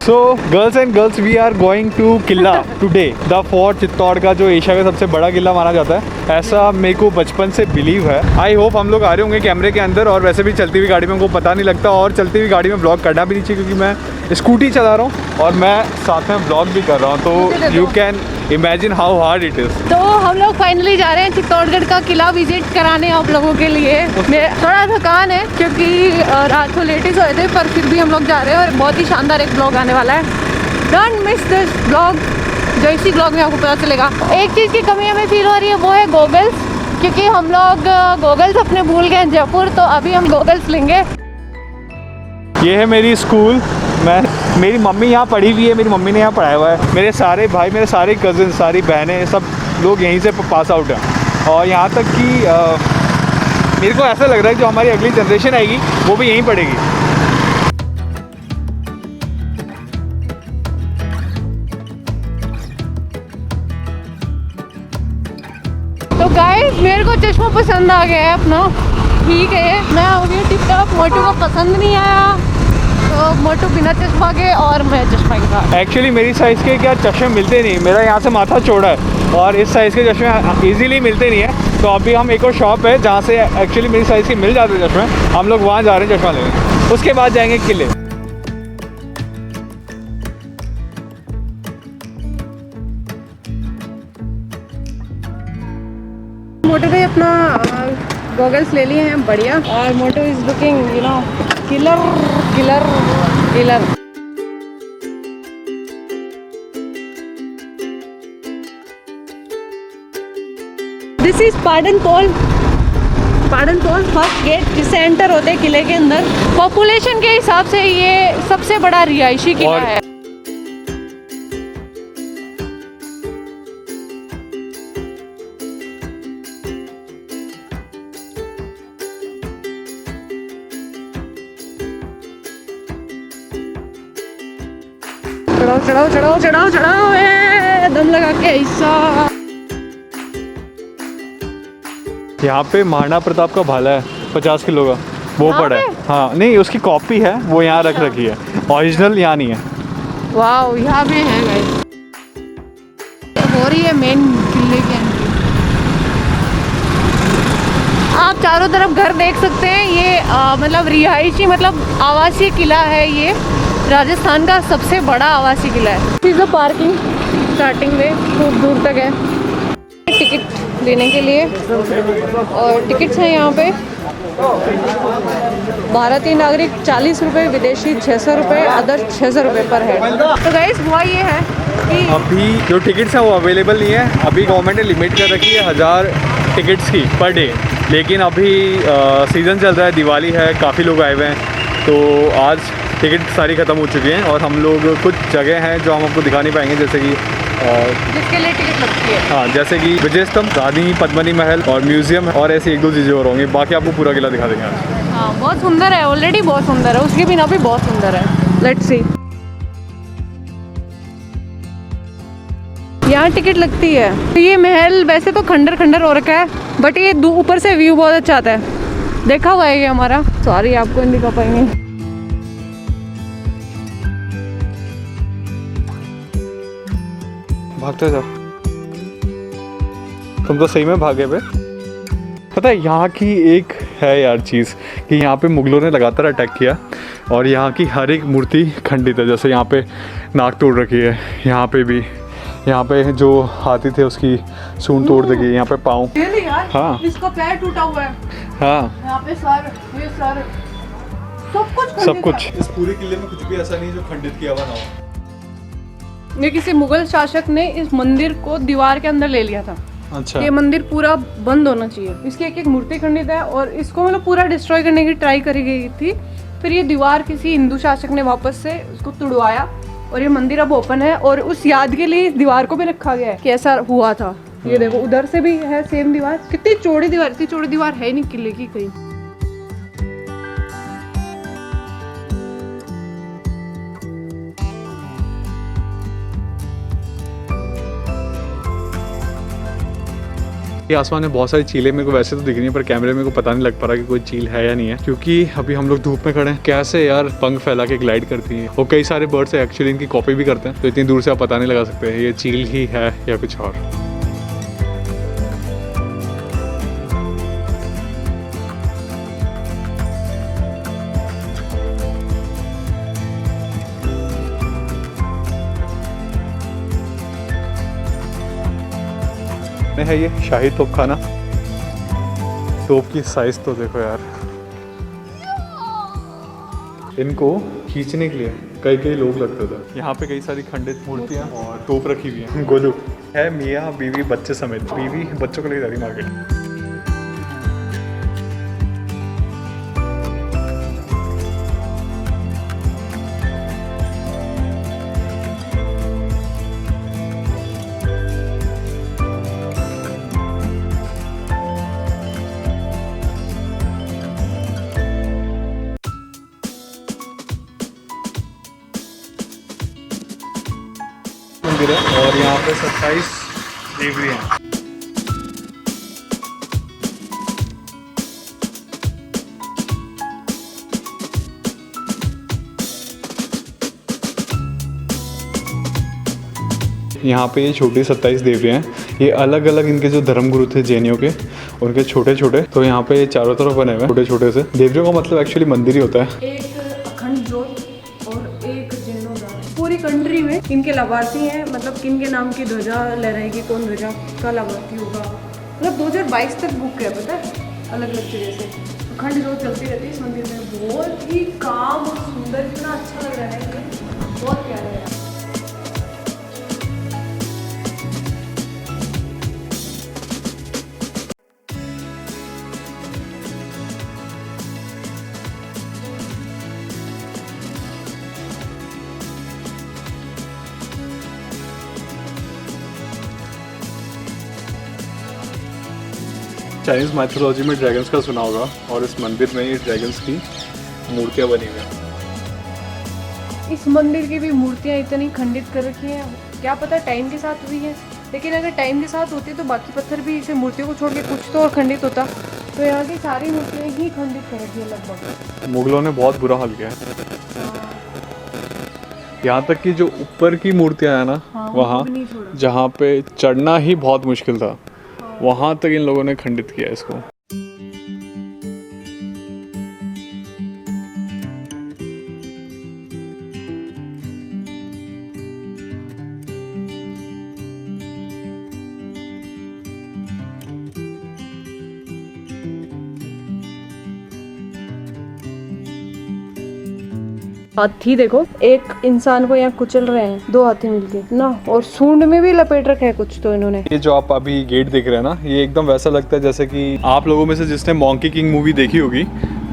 So girls and girls we are going to किला today, the fort Chittor का, जो Asia का सबसे बड़ा किला माना जाता है, ऐसा मेरे को बचपन से बिलीव है। आई होप हम लोग आ रहे होंगे कैमरे के अंदर, और वैसे भी चलती हुई गाड़ी में हमको पता नहीं लगता, और चलती हुई गाड़ी में ब्लॉग करना भी नहीं चाहिए क्योंकि मैं स्कूटी चला रहा हूँ और मैं साथ में ब्लॉग भी कर रहा हूँ, तो you can imagine how hard it is. तो हम लोग फाइनली जा रहे हैं चित्तौड़गढ़ का किला विजिट कराने आप लोगों के लिए। थोड़ा थकान है क्योंकि रात को लेट ही सोए थे, पर फिर भी हम लोग जा रहे हैं और बहुत ही शानदार एक ब्लॉग आने वाला है। डोंट मिस दिस ब्लॉग, जो इसी ब्लॉग में आपको पता चलेगा। एक चीज़ की कमी हमें फील हो रही है, वो है गॉगल्स, क्योंकि हम लोग गॉगल्स अपने भूल गए जयपुर, तो अभी हम गॉगल्स लेंगे। ये है मेरी स्कूल, मेरी मम्मी यहाँ पढ़ी हुई है, मेरी मम्मी ने यहाँ पढ़ाया हुआ है। मेरे सारे भाई, मेरे सारे कज़न, सारी बहनें, सब लोग यहीं से पास आउट हैं। और यहाँ तक कि मेरे को ऐसा लग रहा है जो हमारी अगली जनरेशन आएगी वो भी यहीं पढ़ेगी। तो गाइस मेरे को चश्मा पसंद आ गया है अपना, ठीक है, मैं हो गई टिप टॉप। मोटू को पसंद नहीं आया तो मोटू बिना चश्मा के और मैं चश्मा के साथ। एक्चुअली मेरी साइज़ के क्या चश्मे मिलते नहीं, मेरा यहाँ से माथा चौड़ा है और इस साइज़ के चश्मे इजीली मिलते नहीं है। तो अभी हम एक और शॉप है जहाँ से एक्चुअली मेरी साइज़ के मिल जाते हैं चश्मे, हम लोग वहाँ जा रहे हैं चश्मा लेने, उसके बाद जाएंगे किले। मोटू ने अपना गॉगल्स ले लिए हैं, बढ़िया। और Motu is looking you know killer killer killer. This is Padan Pol first gate, जिससे एंटर होते हैं किले के अंदर। पॉपुलेशन के हिसाब से ये सबसे बड़ा रिहायशी किला है। चढ़ाओ दम लगा के ऐसा। यहाँ पे महाराणा प्रताप का भाला है 50 किलो का, वो पड़ा है। हाँ नहीं, उसकी कॉपी है, वो यहाँ रख रखी है, ओरिजिनल यहाँ नहीं है। वाओ, यहाँ पे है गाइस, हो रही है मेन किले की एंट्री। आप चारों तरफ घर देख सकते हैं, ये मतलब रिहायशी, मतलब आवासीय किला है। ये राजस्थान का सबसे बड़ा आवासीय किला है। इस पार्किंग स्टार्टिंग में खूब दूर तक है टिकट लेने के लिए, और टिकट्स हैं यहाँ पे। भारतीय नागरिक 40 रुपये, विदेशी 600 रुपये, अदर 600 रुपये पर हेड। तो गाइस हुआ ये है कि अभी जो टिकट्स हैं वो अवेलेबल नहीं है। अभी गवर्नमेंट ने लिमिट कर रखी है 1000 टिकट्स की पर डे, लेकिन अभी सीज़न चल रहा है, दिवाली है, काफ़ी लोग आए हुए हैं, तो आज टिकट सारी ख़त्म हो चुकी हैं। और हम लोग कुछ जगह हैं जो हम आपको दिखा नहीं पाएंगे, जैसे कि जिसके लिए टिकट लगती है, हाँ, जैसे कि विजय स्तंभ, रानी पद्मिनी महल और म्यूज़ियम, और ऐसी एक दो चीज़ें और होंगी। बाकी आपको पूरा किला दिखा देंगे आज। हाँ बहुत सुंदर है, ऑलरेडी बहुत सुंदर है, उसके बिना भी बहुत सुंदर है। Let's see. यहाँ टिकट लगती है। तो ये महल वैसे तो खंडर खंडर हो रखा है, बट ये ऊपर से व्यू बहुत अच्छा आता है। देखा हुआ है ये हमारा, सॉरी आपको नहीं दिखा पाएंगे। भागते जाओ, तुम तो सही में भागे पे। पता है यहाँ की एक है यार चीज़ कि यहाँ पे मुगलों ने लगातार अटैक किया और यहाँ की हर एक मूर्ति खंडित है। जैसे यहाँ पे नाक तोड़ रखी है, यहाँ पे भी, यहाँ पे जो हाथी थे उसकी सूंड तोड़ दी गई, यहाँ पे पाँव, हाँ इसका पैर टूटा हुआ है, हाँ यहाँ पे सर, ये सर, सब कुछ। इस पूरे किले में कुछ भी ऐसा नहीं जो खंडित किया हुआ ना हो। ये किसी मुगल शासक ने इस मंदिर को दीवार के अंदर ले लिया था। अच्छा, ये मंदिर पूरा बंद होना चाहिए। इसकी एक एक मूर्ति खंडित है और इसको मतलब पूरा डिस्ट्रॉय करने की ट्राई करी गई थी। फिर ये दीवार किसी हिंदू शासक ने वापस से उसको तुड़वाया और ये मंदिर अब ओपन है, और उस याद के लिए इस दीवार को भी रखा गया है कि ऐसा हुआ था। ये देखो उधर से भी है सेम दीवार, कितनी चौड़ी दीवार, इतनी चौड़ी दीवार है नहीं किले की कहीं। ये आसमान में बहुत सारी चीलें मेरे को वैसे तो दिख रही है, पर कैमरे में को पता नहीं लग पा रहा कि कोई चील है या नहीं है, क्योंकि अभी हम लोग धूप में खड़े हैं। कैसे यार पंख फैला के ग्लाइड करती हैं, और कई सारे बर्ड्स एक्चुअली इनकी कॉपी भी करते हैं, तो इतनी दूर से आप पता नहीं लगा सकते ये चील ही है या कुछ और। है ये शाही तोप खाना। तोप की साइज तो देखो यार, इनको खींचने के लिए कई कई लोग लगते थे। यहाँ पे कई सारी खंडित मूर्तियाँ और तोप रखी हुई है। गोलू है मियाँ बीवी बच्चे समेत, बीवी बच्चों को ले जा रही मार्केट। मंदिर है और यहाँ पे 27 देवी हैं। यहाँ पे ये छोटी 27 देवियाँ हैं। ये अलग अलग इनके जो धर्मगुरु थे जैनियों के, उनके छोटे छोटे, तो यहाँ पे ये चारों तरफ बने हुए हैं छोटे छोटे से। देवियों का मतलब एक्चुअली मंदिर ही होता है। एक अखंड ज्योत और एक जीर्णोद्धार। पूरी कंट्री में इनके लाभार्थी हैं, मतलब किन के नाम की ध्वजा लहराएगी, कौन ध्वजा का लाभार्थी होगा। मतलब 2022 तक बुक है, पता है, अलग अलग जगह से अखंड ज्योत चलती रहती है इस मंदिर में। बहुत ही काम और सुंदर, इतना अच्छा लग रहा है ये, बहुत प्यारा है। चाइनीज माइथोलॉजी में ड्रैगन्स का सुना होगा, और इस मंदिर में ये ड्रैगन्स की मूर्तियाँ बनी हुई हैं। इस मंदिर की भी मूर्तियाँ इतनी खंडित कर रखी हैं, क्या पता टाइम के साथ हुई है, लेकिन अगर टाइम के साथ होती तो बाकी पत्थर भी इसे मूर्तियों को छोड़ के कुछ तो और खंडित होता। तो यहाँ की सारी मूर्तियाँ ही खंडित कर रखी है लगभग। मुगलों ने बहुत बुरा हाल किया है। यहाँ तक कि जो ऊपर की मूर्तियाँ हैं ना, वहाँ जहाँ पे चढ़ना ही बहुत मुश्किल था, वहाँ तक इन लोगों ने खंडित किया इसको। हाथी देखो, एक इंसान को यहाँ कुचल रहे हैं, 2 हाथी मिलके ना, और सूंड में भी लपेट रखा है कुछ तो इन्होंने। ये जो आप अभी गेट देख रहे हैं ना, ये एकदम वैसा लगता है जैसे कि आप लोगों में से जिसने मॉन्की किंग मूवी देखी होगी,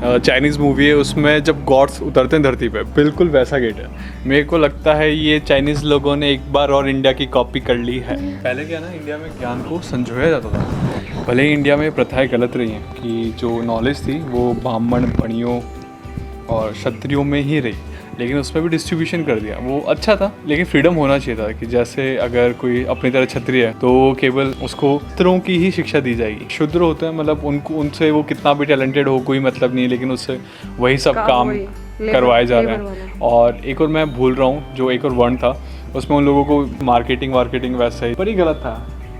चाइनीज़ मूवी है, उसमें जब गॉड्स उतरते हैं धरती पे, बिल्कुल वैसा गेट है। मेरे को लगता है ये चाइनीज़ लोगों ने एक बार और इंडिया की कॉपी कर ली है। पहले क्या ना, इंडिया में ज्ञान को संजोया जाता था। भले ही इंडिया में प्रथाएं गलत रही हैं कि जो नॉलेज थी वो ब्राह्मण, बणियों और क्षत्रियों में ही रही, लेकिन उसमें भी डिस्ट्रीब्यूशन कर दिया। वो अच्छा था, लेकिन फ्रीडम होना चाहिए था कि जैसे अगर कोई अपनी तरह क्षत्रिय है तो केवल उसको शूद्रों की ही शिक्षा दी जाएगी। शूद्र होते हैं मतलब उनको, उनसे वो कितना भी टैलेंटेड हो कोई मतलब नहीं है, लेकिन उससे वही सब काम करवाए जा रहे हैं। और एक और मैं भूल रहा हूँ, जो एक और वर्ण था उसमें उन लोगों को मार्केटिंग वैसा ही, पर ही गलत था,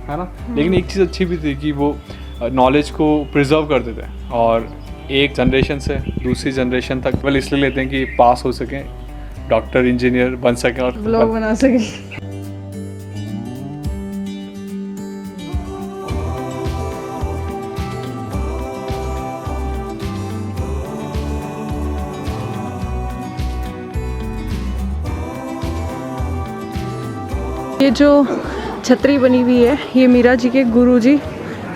है ना। लेकिन एक चीज़ अच्छी भी थी कि वो नॉलेज को प्रिजर्व करते थे, और एक जनरेशन से दूसरी जनरेशन तक केवल इसलिए लेते हैं कि पास हो सकें, डॉक्टर इंजीनियर बन सकें और ब्लॉग बना सकें। ये जो छतरी बनी हुई है, ये मीरा जी के गुरुजी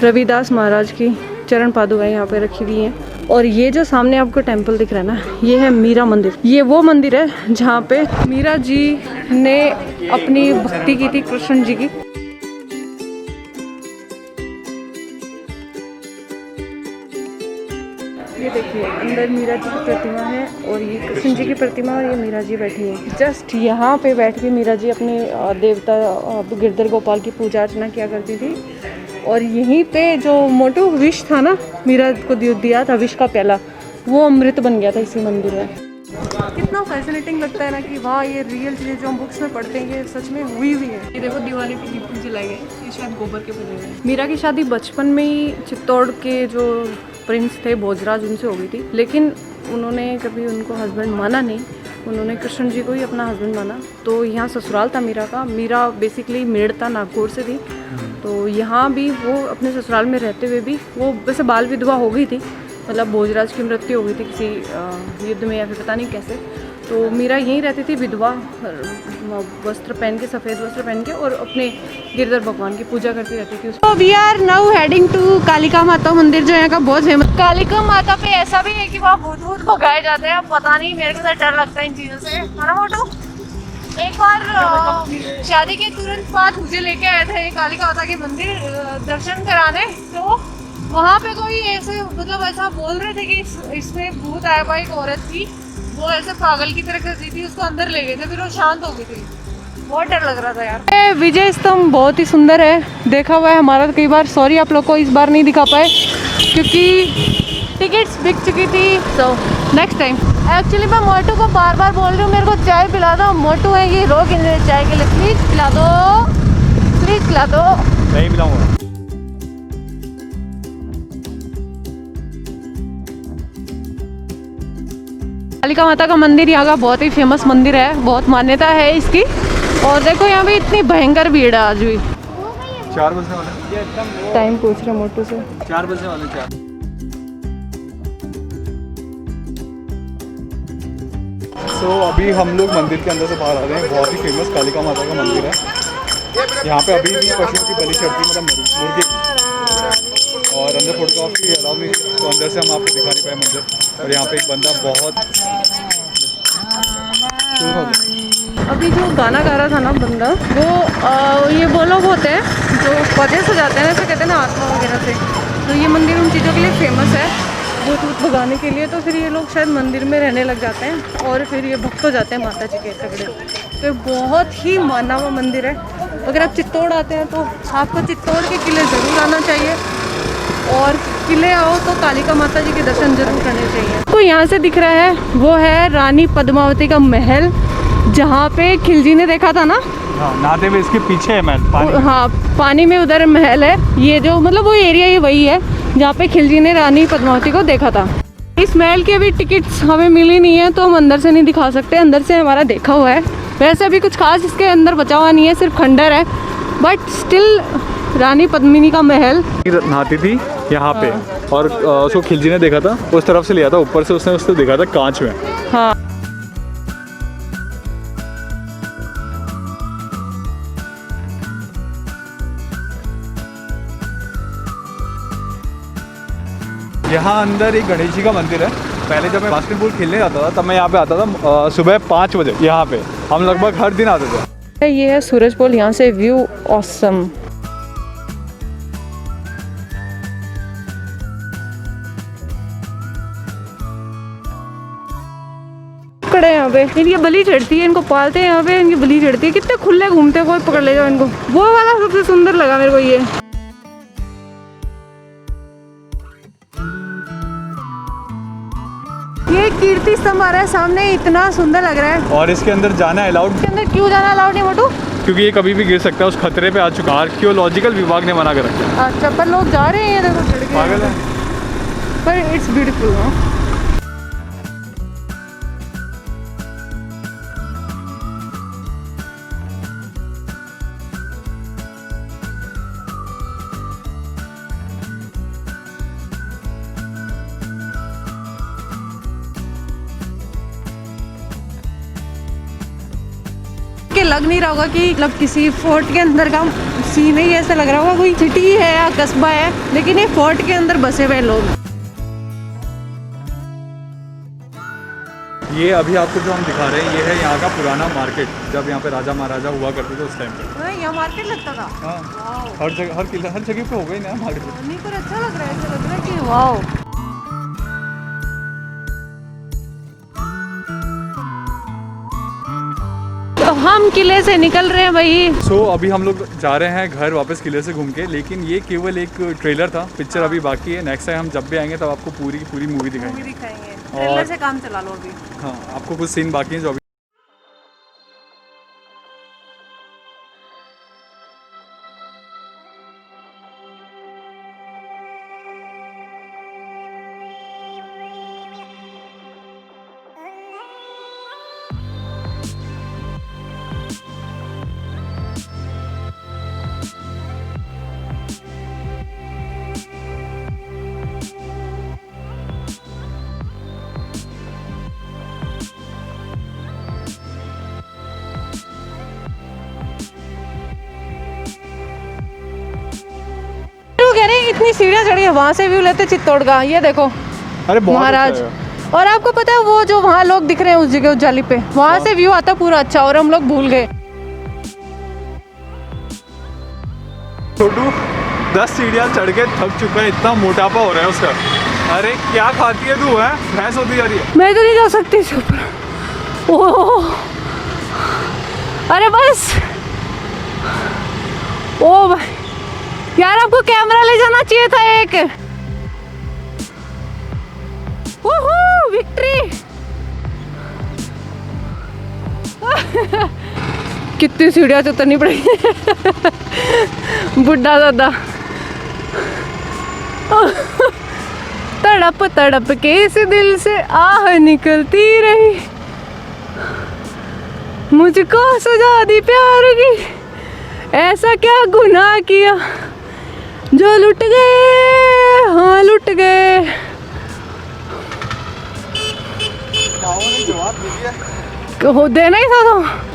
रविदास महाराज की चरण पादुका यहाँ पे रखी हुई हैं। और ये जो सामने आपको टेंपल दिख रहा है ना, ये है मीरा मंदिर। ये वो मंदिर है जहाँ पे मीरा जी ने अपनी भक्ति की थी कृष्ण जी की। ये देखिए अंदर मीरा जी की प्रतिमा है, और ये कृष्ण जी की प्रतिमा, और ये मीरा जी बैठी है। जस्ट यहाँ पे बैठ के मीरा जी अपने देवता गिरधर गोपाल की पूजा अर्चना किया करती थी। और यहीं पे जो मोटू विश था ना, मीरा को दिया था विश का प्याला, वो अमृत बन गया था इसी मंदिर में। कितना फैसिनेटिंग लगता है ना कि वाह, ये रियल चीज़ें जो हम बुक्स में पढ़ते हैं ये सच में हुई हुई है। ये देखो दिवाली पे दीप जलाए गए, ये शायद गोबर के बने हुए हैं। मीरा की शादी बचपन में ही चित्तौड़ के जो प्रिंस थे भोजराज, उनसे हो गई थी, लेकिन उन्होंने कभी उनको हस्बैंड माना नहीं, उन्होंने कृष्ण जी को ही अपना हस्बैंड माना। तो यहाँ ससुराल था मीरा का, मीरा बेसिकली मेड़ता नागपुर से थी, तो यहाँ भी वो अपने ससुराल में रहते हुए भी वो वैसे बाल विधवा हो गई थी, मतलब भोजराज की मृत्यु हो गई थी किसी युद्ध में या फिर पता नहीं कैसे। तो मीरा यहीं रहती थी विधवा, वस्त्र पहन के, सफ़ेद वस्त्र पहन के, और अपने गिरधर भगवान की पूजा करती रहती थी। तो we are now heading to Kalika Mata Mandir, जो यहाँ का बहुत फेमस। कालिका माता पे ऐसा भी है कि वहाँ भूत भगाए जाते हैं, पता नहीं, मेरे को तो डर लगता है इन चीज़ों से, है ना मोटू? एक बार शादी के तुरंत बाद मुझे लेके आए थे कालिका माता के मंदिर दर्शन कराने, तो वहाँ पे कोई ऐसे मतलब ऐसा बोल रहे थे कि इसमें भूत आया हुआ, एक औरत थी, वो ऐसे पागल की तरह कर दी थी, उसको अंदर ले गए थे, फिर वो शांत हो गई थी। बहुत डर लग रहा था यार। विजय स्तंभ बहुत ही सुंदर है, देखा हुआ है हमारा कई बार, सॉरी आप लोग को इस बार नहीं दिखा पाए क्योंकि टिकट्स बिक चुकी थी, तो नेक्स्ट टाइम। एक्चुअली मैं मोटू को बार बार बोल रही हूँ मेरे को चाय पिला दो, मोटू है ये रोक चाय के लिए, प्लीज पिला दो, प्लीज पिला दो। नहीं पिलाऊंगा। कालिका माता का मंदिर यहाँ का बहुत ही फेमस मंदिर है, बहुत मान्यता है इसकी। और देखो यहाँ पे इतनी भयंकर भीड़ है आज भी। 4 बजने वाले, टाइम पूछ रहे मोटू से। 4 बजने वाले, 4। तो अभी हम लोग मंदिर के अंदर से बाहर आ रहे हैं। बहुत ही फेमस कालिका माता का मंदिर है। यहाँ पे अभी भी पशुओं की बलि चढ़ती, मतलब मुर्गे की। और अंदर फोटोग्राफी अलाउ नहीं, तो अंदर से हम आपको दिखा नहीं पाए मंदिर। और यहाँ पे एक बंदा बहुत अभी जो गाना गा रहा था ना बंदा, वो ये वो लोग होते हैं जो पौधे सजाते हैं, जैसे कहते हैं ना आत्मा वगैरह से, तो ये मंदिर उन चीज़ों के लिए फेमस है, भूत वूत भगाने के लिए। तो फिर ये लोग शायद मंदिर में रहने लग जाते हैं और फिर ये भक्त हो जाते हैं माता जी के तगड़े। तो बहुत ही माना हुआ मंदिर है। अगर आप चित्तौड़ आते हैं तो आपको चित्तौड़ के किले ज़रूर आना चाहिए, और किले आओ तो कालिका माता जी के दर्शन जरूर करने चाहिए। तो यहाँ से दिख रहा है वो है रानी पद्मावती का महल, जहाँ पे खिलजी ने देखा था ना। हाँ, नहाते हुए इसके पीछे है महल, पानी। हाँ, पानी में उधर महल है। ये जो मतलब वो एरिया ही वही है जहाँ पे खिलजी ने रानी पद्मावती को देखा था। इस महल की अभी टिकट्स हमें मिली नहीं है, तो हम अंदर से नहीं दिखा सकते। अंदर से हमारा देखा हुआ है, वैसे अभी कुछ खास इसके अंदर बचा हुआ नहीं है, सिर्फ खंडर है, बट स्टिल रानी पद्मिनी का महल। नहाती थी यहाँ पे, और उसको खिलजी ने देखा था, उस तरफ से लिया था, ऊपर से उसने उसको देखा था कांच में। हाँ, यहाँ अंदर एक गणेश जी का मंदिर है। पहले जब मैं बास्केटबॉल खेलने जाता था तब मैं यहाँ पे आता था सुबह 5 बजे। यहाँ पे हम लगभग हर दिन आते थे। ये है सूरज पोल, यहाँ से व्यू ऑसम। खड़े यहाँ पे, इनकी बलि चढ़ती है, इनको पालते हैं यहाँ पे, इनकी बलि चढ़ती है। कितने खुले घूमते हैं, कोई पकड़ ले जाओ इनको। वो वाला सबसे सुंदर लगा मेरे को ये। ये कीर्ति स्तंभ आ रहा है सामने, इतना सुंदर लग रहा है। और इसके अंदर जाना अलाउड। इसके अंदर क्यों जाना अलाउड नहीं मोटू? क्योंकि ये कभी भी गिर सकता है, उस खतरे पे आ चुका है। आर्कियोलॉजिकल विभाग ने मना कर रखा है। अच्छा, पर लोग जा रहे हैं, देखो चढ़ के। पागल है। पर इट्स ब्यूटीफुल। के लग नहीं रहा होगा कि मतलब किसी फोर्ट के अंदर का सीन है, ऐसा लग रहा होगा कोई सिटी है या कस्बा है, लेकिन ये फोर्ट के अंदर बसे हुए लोग। ये अभी आपको जो हम दिखा रहे हैं, ये है यहाँ का पुराना मार्केट, जब यहाँ पे राजा महाराजा हुआ करते थे उस टाइम पे। यहाँ मार्केट लगता था। हाँ, हर जगह पे हो गई ना मार्केट। नहीं, पर अच्छा लग रहा है, ऐसा लग रहा है कि वाओ। हाँ, हम किले से निकल रहे हैं भाई। सो अभी हम लोग जा रहे हैं घर वापस किले से घूम के, लेकिन ये केवल एक ट्रेलर था, पिक्चर अभी बाकी है। नेक्स्ट टाइम हम जब भी आएंगे तब आपको पूरी की पूरी मूवी दिखाएंगे। ट्रेलर से काम चला लो अभी। हाँ, आपको कुछ सीन बाकी हैं जो अभी कह रहे हैं इतनी सीढ़ियाँ चढ़ी है, वहाँ से व्यू लेते चित्तौड़गढ़। ये देखो अरे बहुत महाराज। अच्छा है। और आपको पता है वो जो वहाँ लोग दिख रहे हैं उस जगह उस जाली पे, वहाँ से व्यू आता पूरा अच्छा, और हम लोग भूल गए। छोटू 10 सीढ़ियाँ चढ़ के थक चुका है, इतना मोटापा हो रहा है उसका। अरे क्या खाती है तू, है भैंस होती जा रही है। मैं तो नहीं जा सकती इस ऊपर। ओह अरे बस। ओ भाई यार, आपको कैमरा ले जाना चाहिए था एक। विक्ट्री। कितनी सीढ़ियाँ तो उतरनी पड़ेगी। बुढ़ा दादा। तड़प तड़प के इस दिल से आह निकलती रही, मुझको सजा दी प्यार की, ऐसा क्या गुनाह किया जो लुट गए, हाँ लुट गए। जवाब दे दिया। हो देना ही था तो।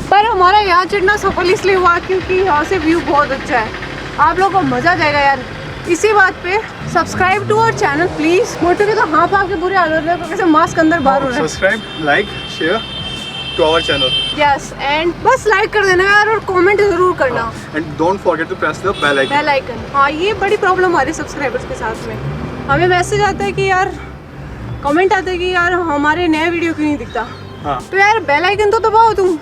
पर हमारा यहाँ चढ़ना सफल इसलिए हुआ क्योंकि यहाँ से व्यू बहुत अच्छा है। आप लोगों को मजा जाएगा यार। इसी बात पे subscribe to our channel please. Motu के तो हाथ के बुरे हाल हो रहे हैं, कैसे मास्क अंदर बाहर हो रहा है। Subscribe, like, share to our channel. Yes, and बस लाइक कर देना यार, और कमेंट जरूर करना। And don't forget to press the bell icon. Bell icon, हाँ ये बड़ी प्रॉब्लम आ रही है सब्सक्राइबर्स के साथ में। हमें मैसेज आता है कि यार, कमेंट आता है कि यार हमारे नए वीडियो क्यों नहीं दिखता। हाँ। तो यार बेल आइकन तो दबाओ तुम,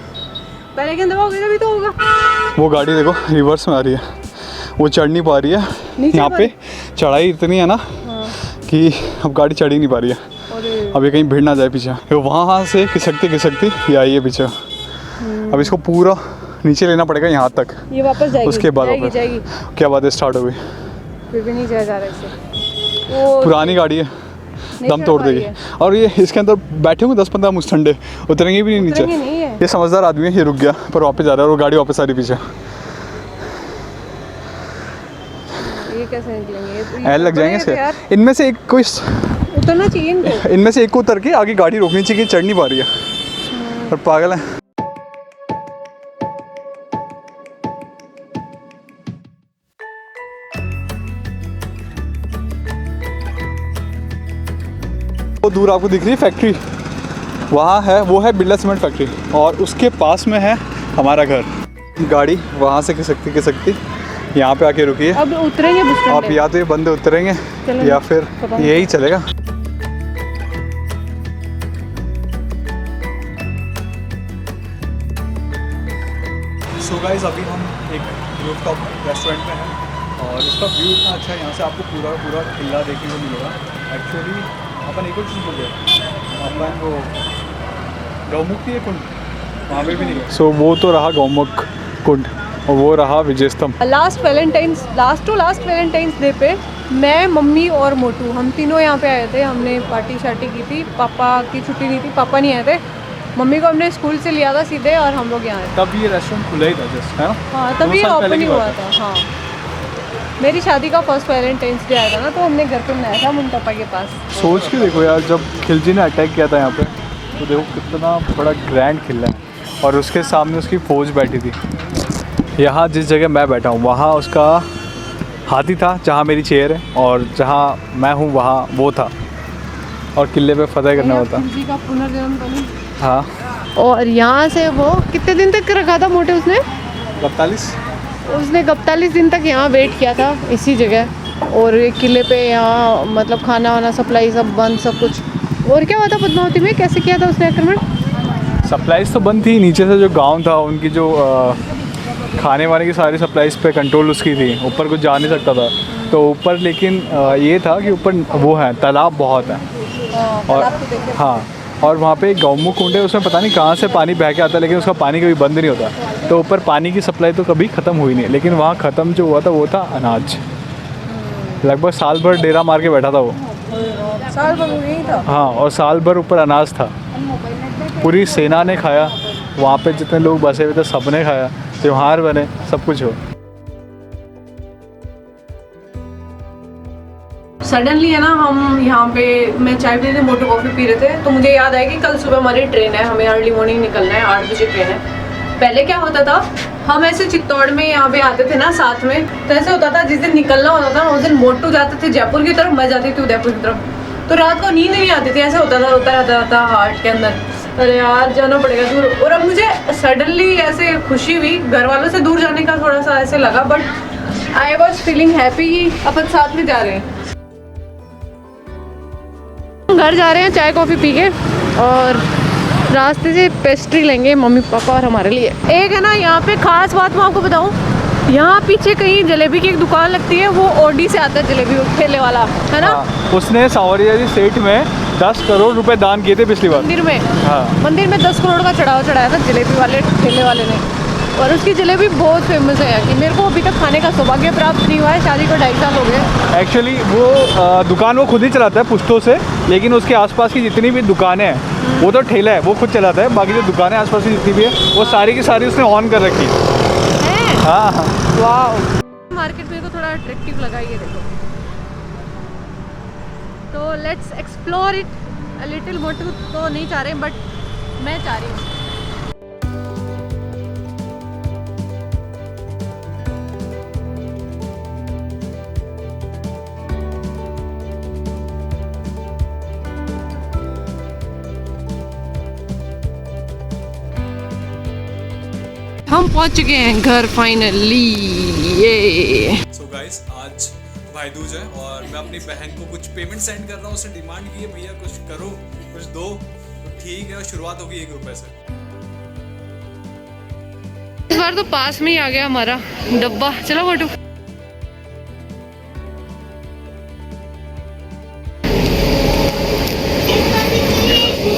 बेल आइकन दबाओगे तभी तो होगा। वो गाड़ी देखो रिवर्स में आ रही है, वो चढ़ नहीं पा रही है। यहाँ पे चढ़ाई इतनी है ना कि अब गाड़ी चढ़ ही नहीं पा रही है। अब ये कहीं भिड़ ना जाए पीछे, वो वहाँ से खिसकती ये आई है पीछे। अब इसको पूरा नीचे लेना पड़ेगा यहाँ तक, ये वापस जाएगी। उसके बाद वापस जाएगी। क्या बात है, स्टार्ट हो गई। फिर भी नहीं जाया जा रहा इससे। वो पुरानी गाड़ी है, दम तोड़ देगी। और ये इसके अंदर बैठे हुए 10-15 मुझठंडे उतरेंगे भी नहीं नीचे। नहीं है। ये समझदार आदमी है, ये रुक गया पर वापस जा रहा है और वो गाड़ी वापस आ रही पीछे। ये कैसे निकलेंगे? ऐड लग जाएंगे इसके। इनमें से एक कोई उतरना चाहिए इनको। इनमें से एक को उतर के आगे गाड़ी रोकनी चाहिए, चढ़ नहीं पा रही है और पागल है। वो दूर आपको दिख रही है फैक्ट्री, वहाँ है, वो है बिरला सीमेंट फैक्ट्री, और उसके पास में है हमारा घर। गाड़ी वहाँ से खिसकती यहाँ पे आके रुकी है। अब उतरेंगे आप या तो ये बंदे उतरेंगे या फिर यही चलेगा। सो गाइस, अभी हम एक रूफटॉप रेस्टोरेंट में हैं और इसका व्यू इतना अच्छा है, यहाँ से आपको पूरा पूरा किला देखने को मिलेगा। एक्चुअली अपन एक और चीज़ बोल रहे अपन वो गौमुख की कुंड वहाँ पे भी नहीं गए। सो वो तो रहा गौमुख कुंड और वो रहा विजय स्तंभ। लास्ट वैलेंटाइंस डे पे मैं, मम्मी और मोटू, हम तीनों यहाँ पे आए थे। हमने पार्टी शार्टी की थी, पापा की छुट्टी नहीं थी, पापा नहीं आए थे। मम्मी को हमने स्कूल से लिया था सीधे और हम लोग यहाँ आए। तब ये रेस्टोरेंट खुला ही था जस्ट, है ना? हाँ, तभी ओपन ही हुआ था। हाँ, मेरी शादी का फर्स्ट वैलेंटाइंस डे आया था ना, तो हमने घर पे बनाया था मुन पापा के पास। सोच के देखो यार, जब खिलजी ने अटैक किया था यहाँ पे, तो देखो कितना बड़ा ग्रैंड किला है और उसके सामने उसकी फौज बैठी थी। यहाँ जिस जगह मैं बैठा हूँ वहाँ उसका हाथी था, जहाँ मेरी चेयर है, और जहाँ मैं हूँ वहाँ वो था, और किले पे फतेह करना होता। खिलजी का पुनर्जन्म बनी। हाँ। और यहाँ से वो कितने दिन तक रखा था मोटे उसने? 42। उसने 41 दिन तक यहाँ वेट किया था इसी जगह, और किले पे यहाँ मतलब खाना वाना सप्लाई सब बंद, सब कुछ। और क्या हुआ था पद्मावती में, कैसे किया था उसने आक्रमण? सप्लाईज तो बंद थी, नीचे से जो गांव था उनकी जो खाने वाने की सारी सप्लाईज पे कंट्रोल उसकी थी, ऊपर कुछ जा नहीं सकता था। तो ऊपर लेकिन ये था कि ऊपर वो है, तालाब बहुत है। और हाँ, और वहाँ पे एक गौमुख कुंड है, उसमें पता नहीं कहाँ से पानी बह के आता है, लेकिन उसका पानी कभी बंद नहीं होता। तो ऊपर पानी की सप्लाई तो कभी ख़त्म हुई नहीं, लेकिन वहाँ ख़त्म जो हुआ था वो था अनाज। लगभग साल भर डेरा मार के बैठा था वो, साल भर यही था। हाँ, और साल भर ऊपर अनाज था। पूरी सेना ने खाया, वहाँ पे जितने लोग बसे हुए थे सब ने खाया, त्यौहार बने, सब कुछ हो। सडनली है ना, हम यहाँ पे मैं चाय पी रही थी, मोटो कॉफ़ी पी रहे थे, तो मुझे याद आया कि कल सुबह हमारी ट्रेन है, हमें अर्ली मॉर्निंग निकलना है, 8 बजे ट्रेन है। पहले क्या होता था, हम ऐसे चित्तौड़ में यहाँ पे आते थे ना साथ में, तो ऐसे होता था जिस दिन निकलना होता था उस दिन मोटो जाते थे जयपुर की तरफ, मैं जाती थी उदयपुर की तरफ। तो रात को नींद नहीं आती थी, ऐसे होता था, रोता रहता था हार्ट के अंदर, अरे यार जाना पड़ेगा दूर। और अब मुझे सडनली ऐसे खुशी हुई, घर वालों से दूर जाने का थोड़ा सा ऐसे लगा, but I was feeling happy कि अपन साथ में जा रहे हैं। घर जा रहे हैं चाय कॉफ़ी पी के, और रास्ते से पेस्ट्री लेंगे मम्मी पापा और हमारे लिए। एक है ना यहाँ पे खास बात मैं आपको बताऊँ, यहाँ पीछे कहीं जलेबी की एक दुकान लगती है, वो ओडी से आता है जलेबी ठेले वाला, है ना। उसने सांवरिया जी सेठ में 10 करोड़ रुपए दान किए थे पिछली बार मंदिर में। हाँ, मंदिर में 10 करोड़ का चढ़ाया था जलेबी वाले ठेले वाले ने, और उसकी जलेबी बहुत फेमस है यहाँ की। मेरे को अभी तक खाने का सौभाग्य प्राप्त नहीं हुआ है, शादी को 2.5 साल हो गए। एक्चुअली वो दुकान वो खुद ही चलाता है पुश्तों से, लेकिन उसके आसपास की जितनी भी दुकानें हैं वो तो ठेला है, वो खुद चलाता है। बाकी जो दुकानें आसपास की जितनी भी है वो सारी की सारी उसने ऑन कर रखी है। हाँ हाँ, वाह, मार्केट में को थोड़ा अट्रैक्टिव लगा ये देखो। तो let's explore it a little. Motu तो नहीं चाह रहे, बट मैं चाह रही हूँ। हम पहुंच चुके हैं घर फाइनली। ये सो गाइस, आज भाई दूज है और मैं अपनी बहन को कुछ पेमेंट सेंड कर रहा हूँ। उसने डिमांड की है, भैया कुछ करो, कुछ दो, तो ठीक है। और शुरुआत होगी 1 रुपए से। इस बार तो पास में ही आ गया हमारा डब्बा। चलो फोटो।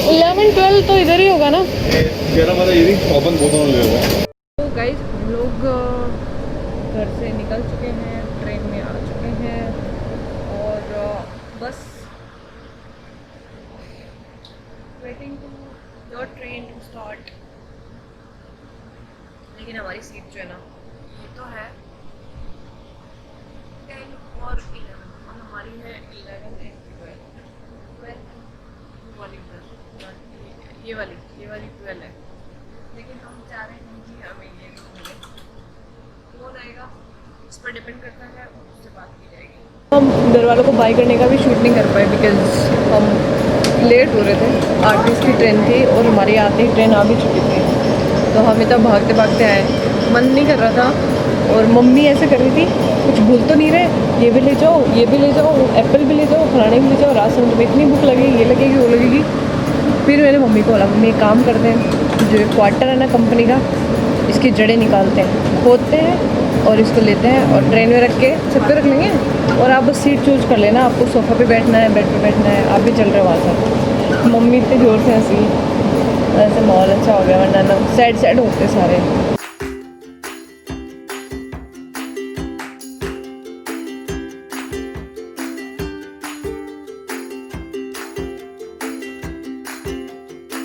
11-12 तो इधर ही होगा ना। 11 ये ओपन दोनों ले। तो गाइस, हम लोग घर से निकल चुके हैं, ट्रेन में आ चुके हैं, और बस waiting to your train to start. लेकिन हमारी सीट जो है ना, ये तो है 10 और 11, और हमारी है 11 and 12 वाली बस, ये वाली 12 है। लेकिन हम चाह रहे हैं कि हमें ये मिले, कौन आएगा इस पर डिपेंड करता है, और उससे बात की जाएगी। हम घर वालों को बाय करने का भी शूट नहीं कर पाए, बिकॉज हम लेट हो रहे थे। 8:20 की ट्रेन थी और हमारे आते ही ट्रेन आ भी चुकी थी, तो हम इतना भागते भागते आए, मन नहीं कर रहा था। और मम्मी ऐसे कर रही थी, कुछ भूल तो नहीं रहे, ये भी ले जाओ, ये भी ले जाओ, एप्पल भी ले जाओ, फलाने भी ले जाओ, रात समझ में इतनी भूख लगेगी, ये लगेगी, वो लगेगी। फिर मैंने मम्मी को बोला, मम्मी एक काम करते हैं, जो क्वार्टर है ना कंपनी का, इसकी जड़ें निकालते हैं, खोदते हैं और इसको लेते हैं और ट्रेन में रख के सब पे रख लेंगे, और आप बस सीट चूज कर लेना, आपको सोफ़ा पे बैठना है, बेड पे बैठना है, आप भी चल रहे हो वहाँ से। मम्मी इतने ज़ोर से हंसी, ऐसे माहौल अच्छा हो गया, वरना ना सैड होते सारे।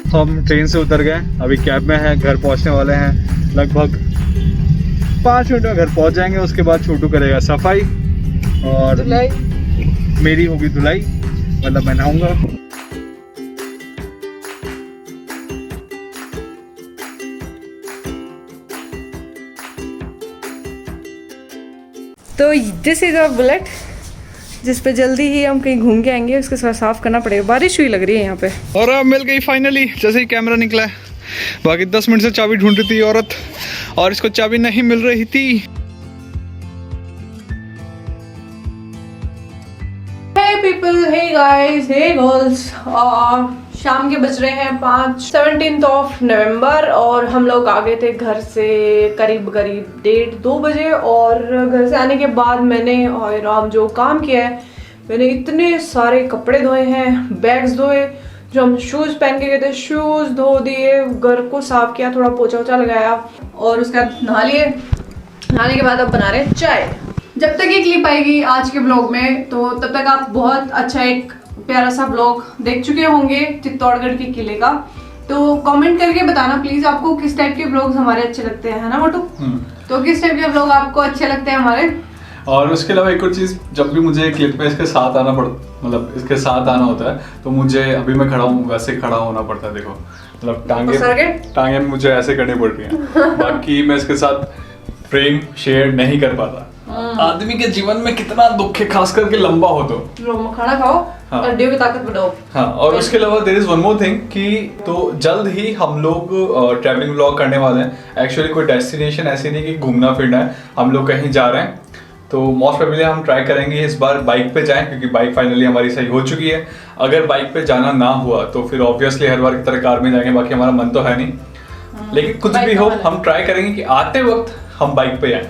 तो हम ट्रेन से उतर गए, अभी कैब में हैं, घर पहुंचने वाले हैं। लगभग 5 मिनट में घर पहुंच जाएंगे। उसके बाद छोटू करेगा सफाई और मेरी होगी धुलाई, मतलब मैं नहाऊंगा। तो दिस इज़ अवर बुलेट, जिस पे जल्दी ही हम कहीं घूम के आएंगे, उसके साथ साफ करना पड़ेगा। बारिश हुई लग रही है यहाँ पे। और अब मिल गई फाइनली, जैसे ही कैमरा निकला है। बाकी 10 मिनट से चाबी ढूंढ रही थी औरत, और इसको चाबी नहीं मिल रही थी। Hey people, hey guys, hey girls, शाम के बज रहे हैं 17 नवंबर और हम लोग आ गए थे घर से करीब 1:30-2 बजे। और घर से आने के बाद मैंने और राम जो काम किया है, मैंने इतने सारे कपड़े धोए हैं, बैग्स धोए, जो हम शूज़ पहन के गए थे शूज़ धो दिए, घर को साफ किया, थोड़ा पोछा वोछा लगाया और उसके बाद नहा लिए। नहाने के बाद अब बना रहे हैं चाय। जब तक ये क्लिप आएगी आज के ब्लॉग में तो तब तक आप बहुत अच्छा एक प्यारा सा ब्लॉग देख चुके होंगे चित्तौड़गढ़ के किले का। तो कमेंट करके बताना प्लीज आपको किस टाइप के ब्लॉग्स हमारे अच्छे लगते हैं, है ना मोटू? तो किस टाइप के ब्लॉग आपको अच्छे लगते हैं हमारे? और उसके अलावा एक और चीज़, जब भी मुझे क्लिप में इसके साथ आना मतलब इसके साथ आना होता है तो मुझे अभी मैं खड़ा हूँ वैसे खड़ा होना पड़ता है। देखो मतलब टांगे मुझे ऐसे करनी पड़ रही हैं। बाकी मैं इसके साथ प्रेम शेयर नहीं कर पाता। आदमी के जीवन में कितना दुख है, खास करके लंबा हो तो खाना खाओ, हड्डियों की ताकत बढ़ाओ। हाँ, और उसके अलावा there is one more thing कि तो जल्द ही हम लोग ट्रैवलिंग व्लॉग करने वाले हैं। एक्चुअली कोई डेस्टिनेशन ऐसी नहीं कि घूमना फिरना है, हम लोग कहीं जा रहे हैं। तो मोस्ट प्रोबेबली हम ट्राई करेंगे इस बार बाइक पे जाएं, क्योंकि बाइक फाइनली हमारी सही हो चुकी है। अगर बाइक पे जाना ना हुआ तो फिर ऑब्वियसली हर बार की तरह कार में जाएंगे, बाकी हमारा मन तो है नहीं। लेकिन कुछ भी हो हम ट्राई करेंगे कि आते वक्त हम बाइक पे जाएं।